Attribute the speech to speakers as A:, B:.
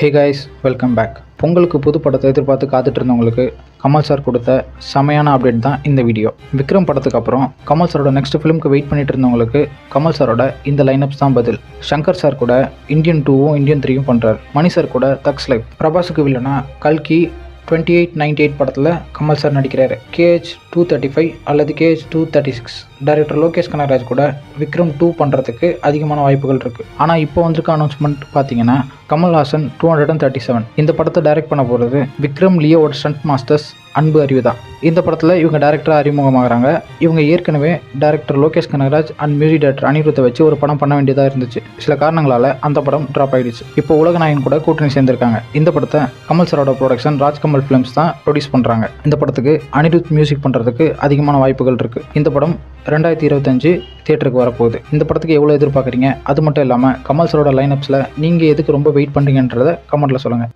A: Hey guys, welcome back. பொங்கலுக்கு புது படத்தை எதிர்பார்த்து காத்துட்டு இருந்தவங்களுக்கு கமல் சார் கொடுத்த செமையான அப்டேட் தான் இந்த வீடியோ. விக்ரம் படத்துக்கு அப்புறம் கமல் சாரோட நெக்ஸ்ட் ஃபிலிமுக்கு வெயிட் பண்ணிட்டு இருந்தவங்களுக்கு கமல் சாரோட இந்த லைனப்ஸ் தான் பதில். சங்கர் சார் கூட இந்தியன் 2வும் இந்தியன் 3யும் பண்ணுறாரு. மணி சார் கூட தக்ஸ் லைஃப். பிரபாஸுக்கு வில்லனா கல்கி 2898 படத்தில் கமல் சார் நடிக்கிறாரு. KH 235 அல்லது KH 236. டைரக்டர் லோகேஷ் கனகராஜ் கூட விக்ரம் 2 பண்ணுறதுக்கு அதிகமான வாய்ப்புகள் இருக்குது. ஆனால் இப்போ வந்திருக்க அனௌன்ஸ்மெண்ட் பார்த்தீங்கன்னா கமல்ஹாசன் 237. இந்த படத்தை டைரக்ட் பண்ண போகிறது விக்ரம் லியோவோட ஸ்டண்ட் மாஸ்டர்ஸ் அன்பு அறிவு தான். இந்த படத்தில் இவங்க டேரக்டராக அறிமுகமாகறாங்க. இவங்க ஏற்கனவே director Lokesh Kanagaraj and music director அனிருத்தை வச்சு ஒரு படம் பண்ண வேண்டியதாக இருந்துச்சு. சில காரணங்களால் அந்த படம் ட்ராப் ஆகிடுச்சு. இப்போ உலகநாயகன் கூட கூட்டணி சேர்ந்திருக்காங்க. இந்த படத்தை கமல் சாரோட ப்ரொடக்ஷன் ராஜ்கமல் ஃபிலிம்ஸ் தான் ப்ரொடியூஸ் பண்ணுறாங்க. இந்த படத்துக்கு அனிருத் மியூசிக் பண்ணுறதுக்கு அதிகமான வாய்ப்புகள் இருக்குது. இந்த படம் 2025 தியேட்டருக்கு வரப்போகுது. இந்த படத்துக்கு எவ்வளோ எதிர்பார்க்குறீங்க? அது மட்டும் இல்லாமல் கமல் சாரோட லைனப்ஸில் நீங்கள் எதுக்கு ரொம்ப வெயிட் பண்ணுறீங்கன்றதை கமெண்ட்டில் சொல்லுங்கள்.